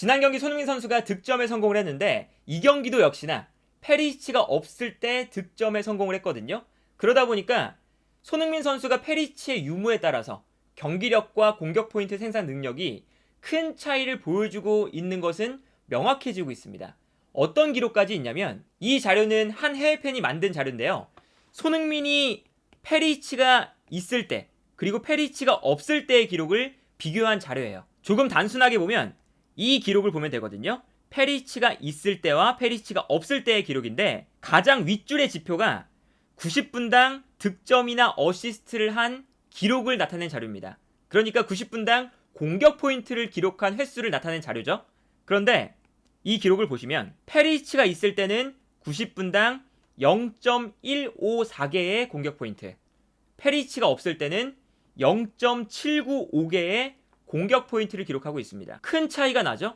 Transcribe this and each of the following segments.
지난 경기 손흥민 선수가 득점에 성공을 했는데 이 경기도 역시나 페리시치가 없을 때 득점에 성공을 했거든요. 그러다 보니까 손흥민 선수가 페리시치의 유무에 따라서 경기력과 공격 포인트 생산 능력이 큰 차이를 보여주고 있는 것은 명확해지고 있습니다. 어떤 기록까지 있냐면 이 자료는 한 해외 팬이 만든 자료인데요. 손흥민이 페리시치가 있을 때 그리고 페리시치가 없을 때의 기록을 비교한 자료예요. 조금 단순하게 보면 이 기록을 보면 되거든요. 페리시치가 있을 때와 페리시치가 없을 때의 기록인데 가장 윗줄의 지표가 90분당 득점이나 어시스트를 한 기록을 나타낸 자료입니다. 그러니까 90분당 공격 포인트를 기록한 횟수를 나타낸 자료죠. 그런데 이 기록을 보시면 페리시치가 있을 때는 90분당 0.154개의 공격 포인트, 페리시치가 없을 때는 0.795개의 공격 포인트를 기록하고 있습니다. 큰 차이가 나죠?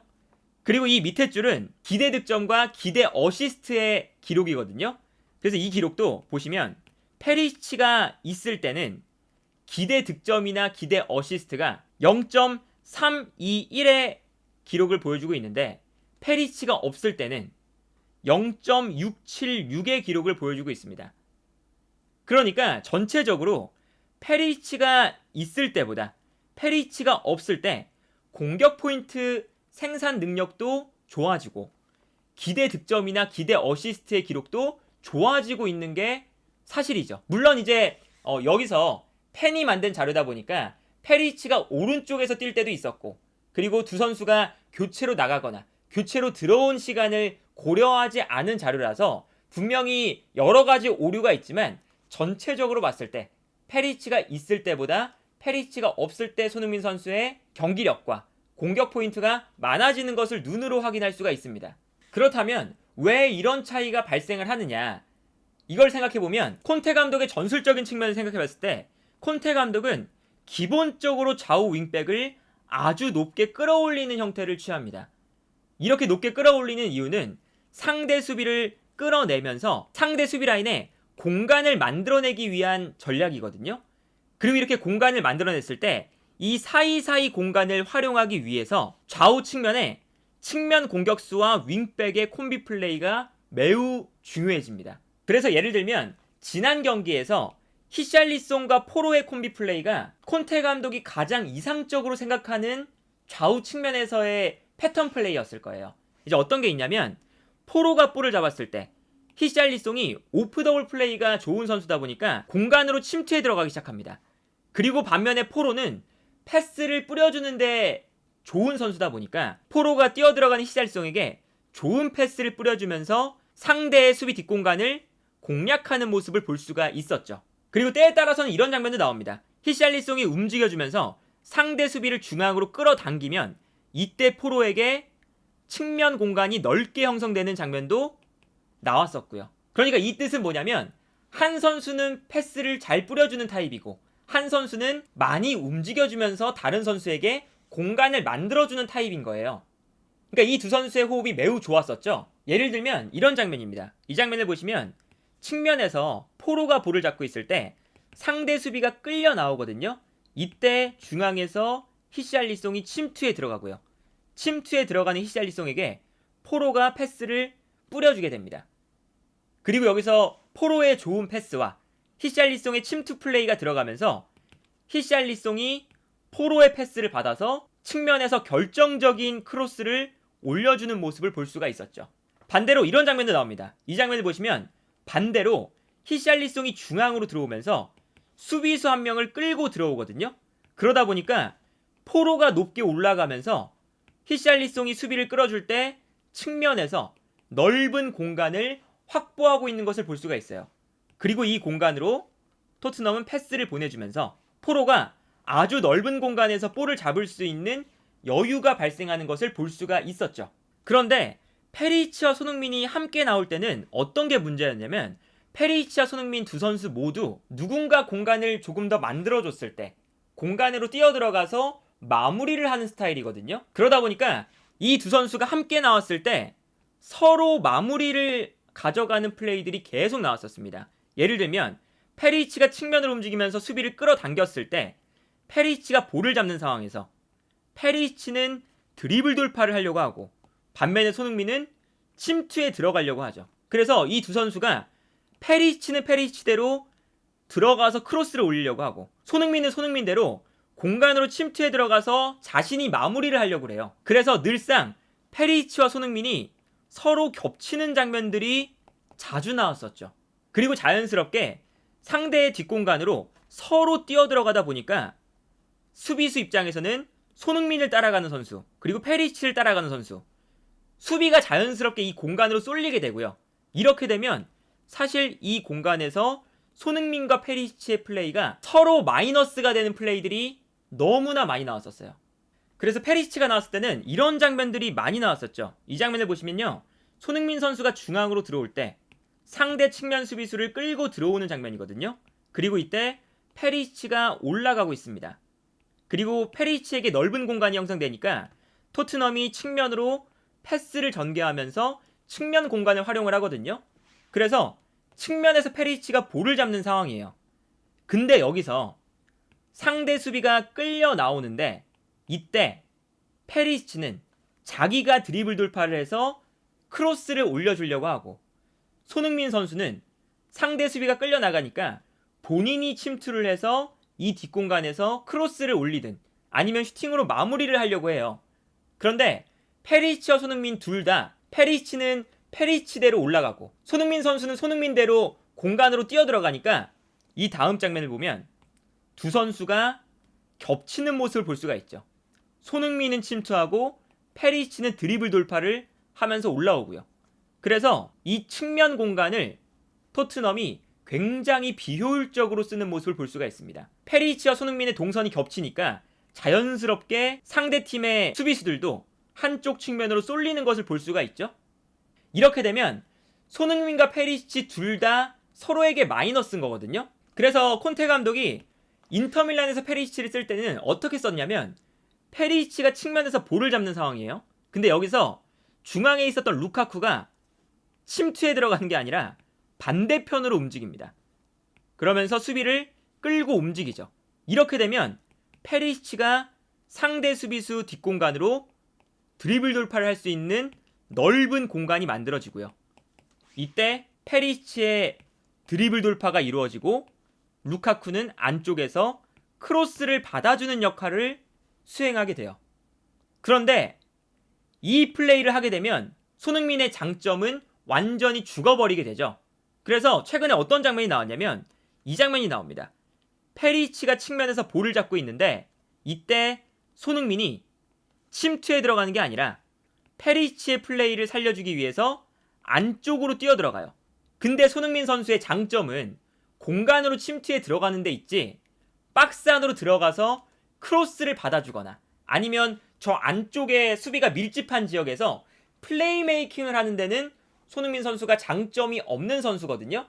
그리고 이 밑에 줄은 기대 득점과 기대 어시스트의 기록이거든요. 그래서 이 기록도 보시면 페리시치가 있을 때는 기대 득점이나 기대 어시스트가 0.321의 기록을 보여주고 있는데 페리시치가 없을 때는 0.676의 기록을 보여주고 있습니다. 그러니까 전체적으로 페리시치가 있을 때보다 페리시치가 없을 때 공격 포인트 생산 능력도 좋아지고 기대 득점이나 기대 어시스트의 기록도 좋아지고 있는 게 사실이죠. 물론 이제 여기서 팬이 만든 자료다 보니까 페리시치가 오른쪽에서 뛸 때도 있었고 그리고 두 선수가 교체로 나가거나 교체로 들어온 시간을 고려하지 않은 자료라서 분명히 여러 가지 오류가 있지만 전체적으로 봤을 때 페리시치가 있을 때보다 페리시치가 없을 때 손흥민 선수의 경기력과 공격 포인트가 많아지는 것을 눈으로 확인할 수가 있습니다. 그렇다면 왜 이런 차이가 발생을 하느냐? 이걸 생각해보면 콘테 감독의 전술적인 측면을 생각해봤을 때 콘테 감독은 기본적으로 좌우 윙백을 아주 높게 끌어올리는 형태를 취합니다. 이렇게 높게 끌어올리는 이유는 상대 수비를 끌어내면서 상대 수비 라인에 공간을 만들어내기 위한 전략이거든요. 그리고 이렇게 공간을 만들어냈을 때 이 사이사이 공간을 활용하기 위해서 좌우 측면에 측면 공격수와 윙백의 콤비 플레이가 매우 중요해집니다. 그래서 예를 들면 지난 경기에서 히샬리송과 포로의 콤비 플레이가 콘테 감독이 가장 이상적으로 생각하는 좌우 측면에서의 패턴 플레이였을 거예요. 이제 어떤 게 있냐면 포로가 볼을 잡았을 때 히샬리송이 오프 더블 플레이가 좋은 선수다 보니까 공간으로 침투해 들어가기 시작합니다. 그리고 반면에 포로는 패스를 뿌려주는데 좋은 선수다 보니까 포로가 뛰어들어가는 히샬리송에게 좋은 패스를 뿌려주면서 상대의 수비 뒷공간을 공략하는 모습을 볼 수가 있었죠. 그리고 때에 따라서는 이런 장면도 나옵니다. 히샬리송이 움직여주면서 상대 수비를 중앙으로 끌어당기면 이때 포로에게 측면 공간이 넓게 형성되는 장면도 나왔었고요. 그러니까 이 뜻은 뭐냐면 한 선수는 패스를 잘 뿌려주는 타입이고 한 선수는 많이 움직여주면서 다른 선수에게 공간을 만들어주는 타입인 거예요. 그러니까 이 두 선수의 호흡이 매우 좋았었죠. 예를 들면 이런 장면입니다. 이 장면을 보시면 측면에서 포로가 볼을 잡고 있을 때 상대 수비가 끌려 나오거든요. 이때 중앙에서 히샬리송이 침투에 들어가고요. 침투에 들어가는 히샬리송에게 포로가 패스를 뿌려주게 됩니다. 그리고 여기서 포로의 좋은 패스와 히샬리송의 침투 플레이가 들어가면서 히샬리송이 포로의 패스를 받아서 측면에서 결정적인 크로스를 올려주는 모습을 볼 수가 있었죠. 반대로 이런 장면도 나옵니다. 이 장면을 보시면 반대로 히샬리송이 중앙으로 들어오면서 수비수 한 명을 끌고 들어오거든요. 그러다 보니까 포로가 높게 올라가면서 히샬리송이 수비를 끌어줄 때 측면에서 넓은 공간을 확보하고 있는 것을 볼 수가 있어요. 그리고 이 공간으로 토트넘은 패스를 보내주면서 포로가 아주 넓은 공간에서 볼을 잡을 수 있는 여유가 발생하는 것을 볼 수가 있었죠. 그런데 페리시치와 손흥민이 함께 나올 때는 어떤 게 문제였냐면 페리시치와 손흥민 두 선수 모두 누군가 공간을 조금 더 만들어줬을 때 공간으로 뛰어들어가서 마무리를 하는 스타일이거든요. 그러다 보니까 이 두 선수가 함께 나왔을 때 서로 마무리를 가져가는 플레이들이 계속 나왔었습니다. 예를 들면 페리시치가 측면을 움직이면서 수비를 끌어당겼을 때 페리시치가 볼을 잡는 상황에서 페리시치는 드리블 돌파를 하려고 하고, 반면에 손흥민은 침투에 들어가려고 하죠. 그래서 이 두 선수가 페리시치는 페리시치대로 들어가서 크로스를 올리려고 하고, 손흥민은 손흥민대로 공간으로 침투에 들어가서 자신이 마무리를 하려고 해요. 그래서 늘상 페리시치와 손흥민이 서로 겹치는 장면들이 자주 나왔었죠. 그리고 자연스럽게 상대의 뒷공간으로 서로 뛰어들어가다 보니까 수비수 입장에서는 손흥민을 따라가는 선수, 그리고 페리시치를 따라가는 선수, 수비가 자연스럽게 이 공간으로 쏠리게 되고요. 이렇게 되면 사실 이 공간에서 손흥민과 페리시치의 플레이가 서로 마이너스가 되는 플레이들이 너무나 많이 나왔었어요. 그래서 페리시치가 나왔을 때는 이런 장면들이 많이 나왔었죠. 이 장면을 보시면요, 손흥민 선수가 중앙으로 들어올 때 상대 측면 수비수를 끌고 들어오는 장면이거든요. 그리고 이때 페리시치가 올라가고 있습니다. 그리고 페리시치에게 넓은 공간이 형성되니까 토트넘이 측면으로 패스를 전개하면서 측면 공간을 활용을 하거든요. 그래서 측면에서 페리시치가 볼을 잡는 상황이에요. 근데 여기서 상대 수비가 끌려 나오는데, 이때 페리시치는 자기가 드리블 돌파를 해서 크로스를 올려주려고 하고, 손흥민 선수는 상대 수비가 끌려 나가니까 본인이 침투를 해서 이 뒷공간에서 크로스를 올리든 아니면 슈팅으로 마무리를 하려고 해요. 그런데 페리시치와 손흥민 둘 다, 페리시치는 페리시치대로 올라가고 손흥민 선수는 손흥민대로 공간으로 뛰어들어가니까 이 다음 장면을 보면 두 선수가 겹치는 모습을 볼 수가 있죠. 손흥민은 침투하고 페리시치는 드리블 돌파를 하면서 올라오고요. 그래서 이 측면 공간을 토트넘이 굉장히 비효율적으로 쓰는 모습을 볼 수가 있습니다. 페리시치와 손흥민의 동선이 겹치니까 자연스럽게 상대팀의 수비수들도 한쪽 측면으로 쏠리는 것을 볼 수가 있죠. 이렇게 되면 손흥민과 페리시치 둘 다 서로에게 마이너스인 거거든요. 그래서 콘테 감독이 인터밀란에서 페리시치를 쓸 때는 어떻게 썼냐면, 페리시치가 측면에서 볼을 잡는 상황이에요. 근데 여기서 중앙에 있었던 루카쿠가 침투에 들어가는 게 아니라 반대편으로 움직입니다. 그러면서 수비를 끌고 움직이죠. 이렇게 되면 페리시치가 상대 수비수 뒷공간으로 드리블 돌파를 할 수 있는 넓은 공간이 만들어지고요. 이때 페리시치의 드리블 돌파가 이루어지고 루카쿠는 안쪽에서 크로스를 받아주는 역할을 수행하게 돼요. 그런데 이 플레이를 하게 되면 손흥민의 장점은 완전히 죽어버리게 되죠. 그래서 최근에 어떤 장면이 나왔냐면 이 장면이 나옵니다. 페리시치가 측면에서 볼을 잡고 있는데 이때 손흥민이 침투에 들어가는 게 아니라 페리시치의 플레이를 살려주기 위해서 안쪽으로 뛰어들어가요. 근데 손흥민 선수의 장점은 공간으로 침투에 들어가는 데 있지, 박스 안으로 들어가서 크로스를 받아주거나 아니면 저 안쪽에 수비가 밀집한 지역에서 플레이메이킹을 하는 데는 손흥민 선수가 장점이 없는 선수거든요.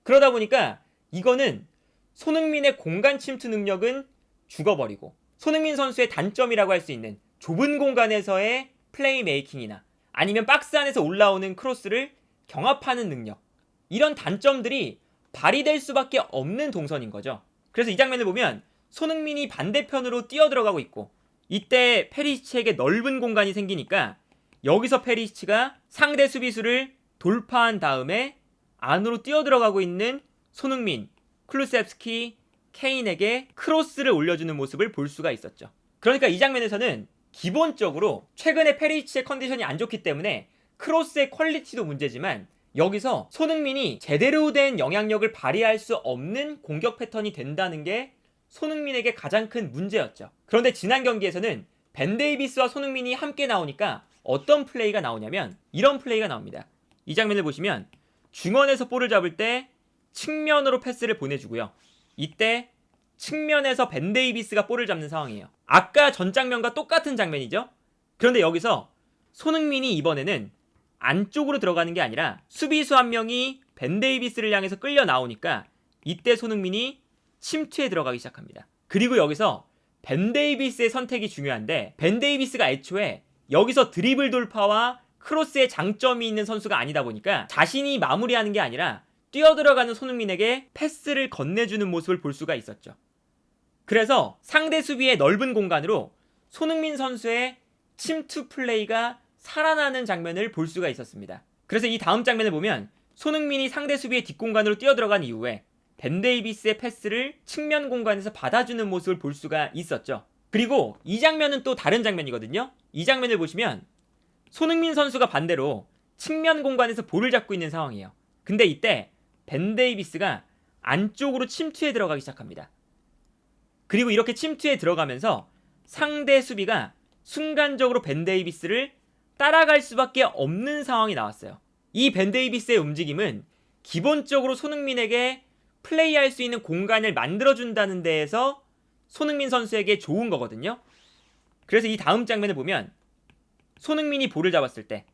그러다 보니까 이거는 손흥민의 공간 침투 능력은 죽어버리고, 손흥민 선수의 단점이라고 할 수 있는 좁은 공간에서의 플레이메이킹이나 아니면 박스 안에서 올라오는 크로스를 경합하는 능력, 이런 단점들이 발휘될 수밖에 없는 동선인 거죠. 그래서 이 장면을 보면 손흥민이 반대편으로 뛰어들어가고 있고, 이때 페리시치에게 넓은 공간이 생기니까 여기서 페리시치가 상대 수비수를 돌파한 다음에 안으로 뛰어들어가고 있는 손흥민, 클루셉스키, 케인에게 크로스를 올려주는 모습을 볼 수가 있었죠. 그러니까 이 장면에서는 기본적으로 최근에 페리시치의 컨디션이 안 좋기 때문에 크로스의 퀄리티도 문제지만, 여기서 손흥민이 제대로 된 영향력을 발휘할 수 없는 공격 패턴이 된다는 게 손흥민에게 가장 큰 문제였죠. 그런데 지난 경기에서는 벤 데이비스와 손흥민이 함께 나오니까 어떤 플레이가 나오냐면 이런 플레이가 나옵니다. 이 장면을 보시면 중원에서 볼을 잡을 때 측면으로 패스를 보내주고요. 이때 측면에서 벤 데이비스가 볼을 잡는 상황이에요. 아까 전 장면과 똑같은 장면이죠. 그런데 여기서 손흥민이 이번에는 안쪽으로 들어가는 게 아니라 수비수 한 명이 벤 데이비스를 향해서 끌려 나오니까 이때 손흥민이 침투에 들어가기 시작합니다. 그리고 여기서 벤 데이비스의 선택이 중요한데, 벤 데이비스가 애초에 여기서 드리블 돌파와 크로스의 장점이 있는 선수가 아니다 보니까 자신이 마무리하는 게 아니라 뛰어들어가는 손흥민에게 패스를 건네주는 모습을 볼 수가 있었죠. 그래서 상대 수비의 넓은 공간으로 손흥민 선수의 침투 플레이가 살아나는 장면을 볼 수가 있었습니다. 그래서 이 다음 장면을 보면 손흥민이 상대 수비의 뒷공간으로 뛰어들어간 이후에 벤 데이비스의 패스를 측면 공간에서 받아주는 모습을 볼 수가 있었죠. 그리고 이 장면은 또 다른 장면이거든요. 이 장면을 보시면 손흥민 선수가 반대로 측면 공간에서 볼을 잡고 있는 상황이에요. 근데 이때 벤 데이비스가 안쪽으로 침투에 들어가기 시작합니다. 그리고 이렇게 침투에 들어가면서 상대 수비가 순간적으로 벤 데이비스를 따라갈 수밖에 없는 상황이 나왔어요. 이 벤 데이비스의 움직임은 기본적으로 손흥민에게 플레이할 수 있는 공간을 만들어준다는 데에서 손흥민 선수에게 좋은 거거든요. 그래서 이 다음 장면을 보면 손흥민이 볼을 잡았을 때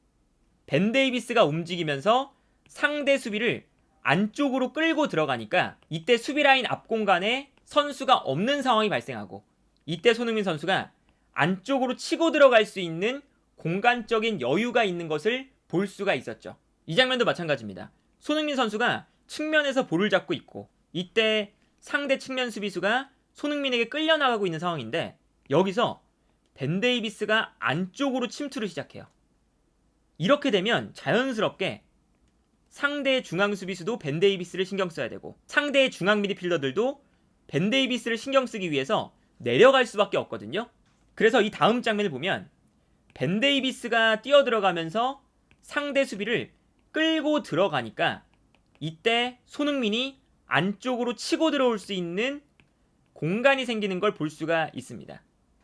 벤 데이비스가 움직이면서 상대 수비를 안쪽으로 끌고 들어가니까 이때 수비 라인 앞 공간에 선수가 없는 상황이 발생하고 이때 손흥민 선수가 안쪽으로 치고 들어갈 수 있는 공간적인 여유가 있는 것을 볼 수가 있었죠. 이 장면도 마찬가지입니다. 손흥민 선수가 측면에서 볼을 잡고 있고 이때 상대 측면 수비수가 손흥민에게 끌려나가고 있는 상황인데 여기서 벤 데이비스가 안쪽으로 침투를 시작해요. 이렇게 되면 자연스럽게 상대의 중앙 수비수도 벤 데이비스를 신경 써야 되고 상대의 중앙 미드필더들도 벤 데이비스를 신경 쓰기 위해서 내려갈 수밖에 없거든요. 그래서 이 다음 장면을 보면 벤 데이비스가 뛰어들어가면서 상대 수비를 끌고 들어가니까 이때 손흥민이 안쪽으로 치고 들어올 수 있는 공간이 생기는 걸 볼 수가 있습니다.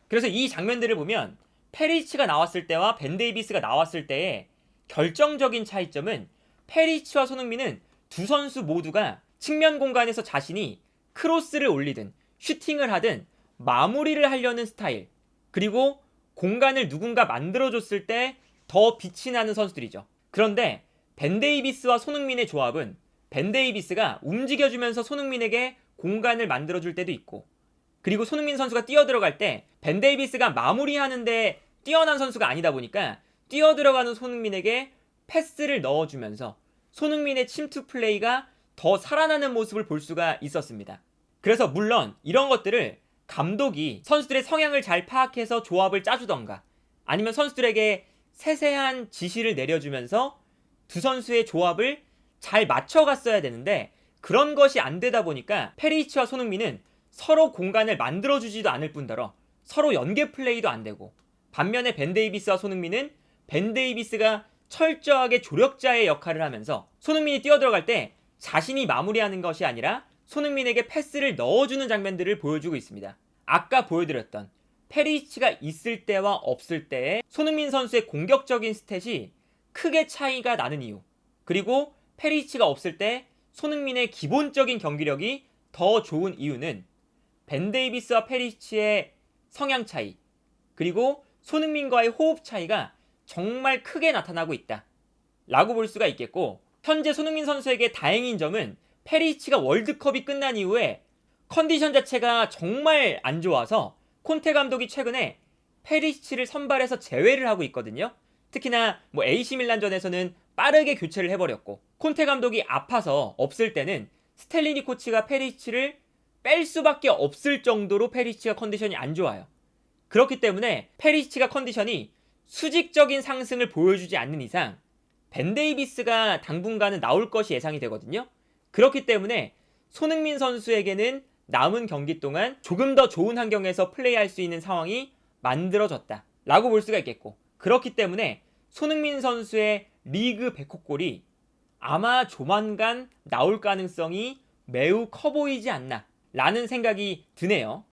그래서 이 장면들을 보면 페리치가 나왔을 때와 벤 데이비스가 나왔을 때의 결정적인 차이점은 페리치와 손흥민은 두 선수 모두가 측면 공간에서 자신이 크로스를 올리든 슈팅을 하든 마무리를 하려는 스타일, 그리고 공간을 누군가 만들어줬을 때 더 빛이 나는 선수들이죠. 그런데 벤 데이비스와 손흥민의 조합은 벤 데이비스가 움직여주면서 손흥민에게 공간을 만들어줄 때도 있고 그리고 손흥민 선수가 뛰어들어갈 때 벤 데이비스가 마무리하는데 뛰어난 선수가 아니다 보니까 뛰어들어가는 손흥민에게 패스를 넣어주면서 손흥민의 침투 플레이가 더 살아나는 모습을 볼 수가 있었습니다. 그래서 물론 이런 것들을 감독이 선수들의 성향을 잘 파악해서 조합을 짜주던가 아니면 선수들에게 세세한 지시를 내려주면서 두 선수의 조합을 잘 맞춰갔어야 되는데 그런 것이 안 되다 보니까 페리치와 손흥민은 서로 공간을 만들어주지도 않을 뿐더러 서로 연계 플레이도 안 되고 반면에 벤 데이비스와 손흥민은 벤 데이비스가 철저하게 조력자의 역할을 하면서 손흥민이 뛰어들어갈 때 자신이 마무리하는 것이 아니라 손흥민에게 패스를 넣어주는 장면들을 보여주고 있습니다. 아까 보여드렸던 페리치가 있을 때와 없을 때의 손흥민 선수의 공격적인 스탯이 크게 차이가 나는 이유, 그리고 페리치가 없을 때 손흥민의 기본적인 경기력이 더 좋은 이유는 벤 데이비스와 페리치의 성향 차이, 그리고 손흥민과의 호흡 차이가 정말 크게 나타나고 있다 라고 볼 수가 있겠고, 현재 손흥민 선수에게 다행인 점은 페리치가 월드컵이 끝난 이후에 컨디션 자체가 정말 안 좋아서 콘테 감독이 최근에 페리치를 선발해서 제외를 하고 있거든요. 특히나 AC 밀란전에서는 빠르게 교체를 해버렸고 콘테 감독이 아파서 없을 때는 스텔리니 코치가 페리치를 뺄 수밖에 없을 정도로 페리치가 컨디션이 안 좋아요. 그렇기 때문에 페리치가 컨디션이 수직적인 상승을 보여주지 않는 이상 벤 데이비스가 당분간은 나올 것이 예상이 되거든요. 그렇기 때문에 손흥민 선수에게는 남은 경기 동안 조금 더 좋은 환경에서 플레이할 수 있는 상황이 만들어졌다 라고 볼 수가 있겠고, 그렇기 때문에 손흥민 선수의 리그 100호 골이 아마 조만간 나올 가능성이 매우 커 보이지 않나 라는 생각이 드네요.